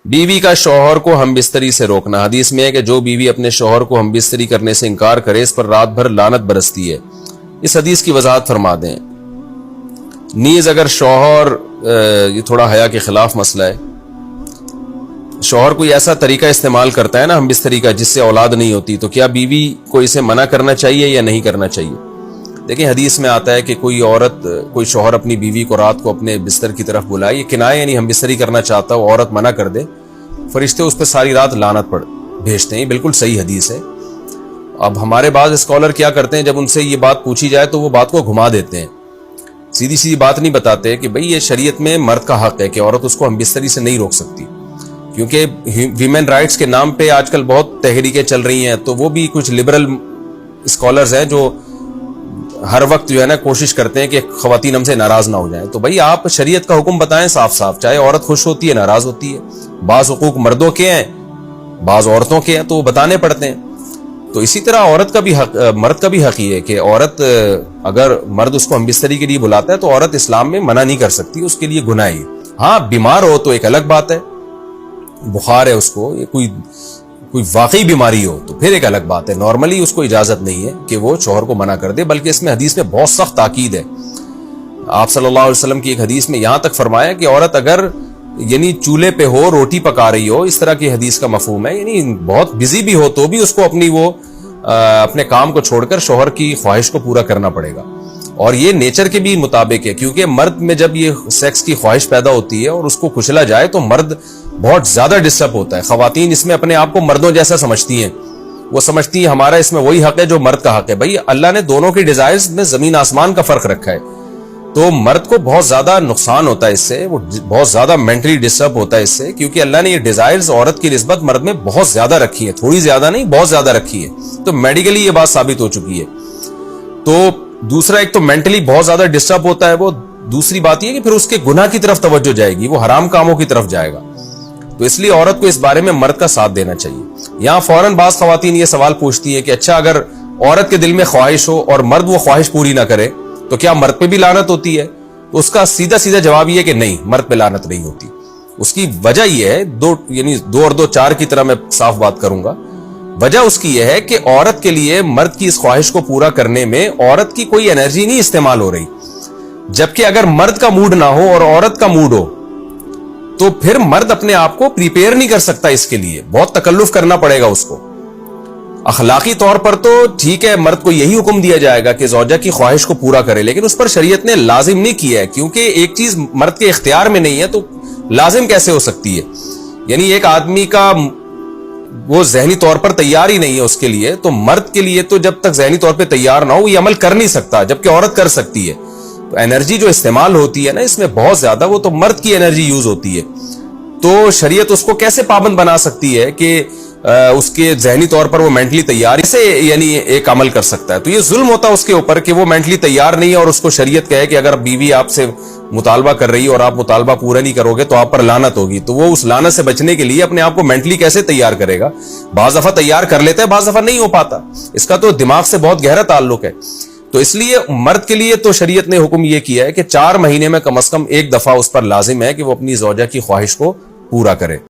بیوی کا شوہر کو ہم بستری سے روکنا۔ حدیث میں ہے کہ جو بیوی اپنے شوہر کو ہم بستری کرنے سے انکار کرے اس پر رات بھر لعنت برستی ہے۔ اس حدیث کی وضاحت فرما دیں۔ نیز اگر شوہر، یہ تھوڑا حیا کے خلاف مسئلہ ہے، شوہر کوئی ایسا طریقہ استعمال کرتا ہے نا ہم بستری کا جس سے اولاد نہیں ہوتی، تو کیا بیوی کو اسے منع کرنا چاہیے یا نہیں کرنا چاہیے؟ دیکھیں حدیث میں آتا ہے کہ کوئی عورت، کوئی شوہر اپنی بیوی کو رات کو اپنے بستر کی طرف بلائے، یہ کنایہ یعنی ہم بستری کرنا چاہتا ہو، عورت منع کر دے، فرشتے اس پہ ساری رات لعنت بھیجتے ہیں۔ بالکل صحیح حدیث ہے۔ اب ہمارے بعض اسکالر کیا کرتے ہیں، جب ان سے یہ بات پوچھی جائے تو وہ بات کو گھما دیتے ہیں، سیدھی سیدھی بات نہیں بتاتے کہ بھئی یہ شریعت میں مرد کا حق ہے کہ عورت اس کو ہم بستری سے نہیں روک سکتی، کیونکہ ویمن رائٹس کے نام پہ آج کل بہت تحریکیں چل رہی ہیں، تو وہ بھی کچھ لبرل اسکالرز ہیں جو ہر وقت جو ہے نا کوشش کرتے ہیں کہ خواتین ہم سے ناراض نہ ہو جائیں۔ تو بھئی آپ شریعت کا حکم بتائیں صاف صاف، چاہے عورت خوش ہوتی ہے ناراض ہوتی ہے، بعض حقوق مردوں کے ہیں بعض عورتوں کے ہیں تو وہ بتانے پڑتے ہیں۔ تو اسی طرح عورت کا بھی حق، مرد کا بھی حق یہ ہے کہ عورت، اگر مرد اس کو ہم بستری کے لیے بلاتا ہے تو عورت اسلام میں منع نہیں کر سکتی، اس کے لیے گناہ ہے۔ ہاں بیمار ہو تو ایک الگ بات ہے، بخار ہے اس کو، یہ کوئی واقعی بیماری ہو تو پھر ایک الگ بات ہے، نارملی اس کو اجازت نہیں ہے کہ وہ شوہر کو منع کر دے، بلکہ اس میں حدیث میں بہت سخت تاکید ہے۔ آپ صلی اللہ علیہ وسلم کی ایک حدیث میں یہاں تک فرمایا کہ عورت اگر یعنی چولہے پہ ہو، روٹی پکا رہی ہو، اس طرح کی حدیث کا مفہوم ہے، یعنی بہت بزی بھی ہو تو بھی اس کو اپنے کام کو چھوڑ کر شوہر کی خواہش کو پورا کرنا پڑے گا۔ اور یہ نیچر کے بھی مطابق ہے، کیونکہ مرد میں جب یہ سیکس کی خواہش پیدا ہوتی ہے اور اس کو کچلا جائے تو مرد بہت زیادہ ڈسٹرب ہوتا ہے۔ خواتین اس میں اپنے آپ کو مردوں جیسا سمجھتی ہیں، وہ سمجھتی ہیں ہمارا اس میں وہی حق ہے جو مرد کا حق ہے۔ بھائی اللہ نے دونوں کے ڈیزائرز میں زمین آسمان کا فرق رکھا ہے، تو مرد کو بہت زیادہ نقصان ہوتا ہے اس سے، وہ بہت زیادہ مینٹلی ڈسٹرب ہوتا ہے اس سے، کیونکہ اللہ نے یہ ڈیزائرز عورت کی نسبت مرد میں بہت زیادہ رکھی ہیں، تھوڑی زیادہ نہیں بہت زیادہ رکھی ہے، تو میڈیکلی یہ بات ثابت ہو چکی ہے۔ تو دوسرا، ایک تو مینٹلی بہت زیادہ ڈسٹرب ہوتا ہے وہ، دوسری بات یہ کہ پھر اس کے گناہ کی طرف توجہ جائے گی، وہ حرام کاموں کی طرف جائے گا۔ تو اس لیے عورت کو اس بارے میں مرد کا ساتھ دینا چاہیے۔ یہاں فوراً بعض خواتین یہ سوال پوچھتی ہیں کہ اچھا اگر عورت کے دل میں خواہش ہو اور مرد وہ خواہش پوری نہ کرے تو کیا مرد پہ بھی لعنت ہوتی ہے؟ تو اس کا سیدھا سیدھا جواب یہ ہے کہ نہیں، مرد پہ لعنت نہیں ہوتی۔ اس کی وجہ یہ ہے، دو اور دو چار کی طرح میں صاف بات کروں گا۔ وجہ اس کی یہ ہے کہ عورت کے لیے مرد کی اس خواہش کو پورا کرنے میں عورت کی کوئی انرجی نہیں استعمال ہو رہی، جبکہ اگر مرد کا موڈ نہ ہو اور عورت کا موڈ ہو تو پھر مرد اپنے آپ کو پریپیئر نہیں کر سکتا، اس کے لیے بہت تکلف کرنا پڑے گا اس کو۔ اخلاقی طور پر تو ٹھیک ہے، مرد کو یہی حکم دیا جائے گا کہ زوجہ کی خواہش کو پورا کرے، لیکن اس پر شریعت نے لازم نہیں کیا ہے، کیونکہ ایک چیز مرد کے اختیار میں نہیں ہے تو لازم کیسے ہو سکتی ہے؟ یعنی ایک آدمی کا وہ ذہنی طور پر تیار ہی نہیں ہے اس کے لیے، تو مرد کے لیے تو جب تک ذہنی طور پہ تیار نہ ہو یہ عمل کر نہیں سکتا، جبکہ عورت کر سکتی ہے۔ تو انرجی جو استعمال ہوتی ہے نا اس میں بہت زیادہ، وہ تو مرد کی انرجی یوز ہوتی ہے، تو شریعت اس کو کیسے پابند بنا سکتی ہے کہ اس کے ذہنی طور پر وہ مینٹلی تیار سے یعنی ایک عمل کر سکتا ہے؟ تو یہ ظلم ہوتا ہے اس کے اوپر کہ وہ مینٹلی تیار نہیں ہے اور اس کو شریعت کہے کہ اگر بیوی آپ سے مطالبہ کر رہی ہے اور آپ مطالبہ پورا نہیں کرو گے تو آپ پر لعنت ہوگی، تو وہ اس لعنت سے بچنے کے لیے اپنے آپ کو مینٹلی کیسے تیار کرے گا؟ بعض دفعہ تیار کر لیتا ہے، بعض دفعہ نہیں ہو پاتا، اس کا تو دماغ سے بہت گہرا تعلق ہے۔ تو اس لیے مرد کے لیے تو شریعت نے حکم یہ کیا ہے کہ 4 مہینے میں کم از کم ایک دفعہ اس پر لازم ہے کہ وہ اپنی زوجہ کی خواہش کو پورا کرے۔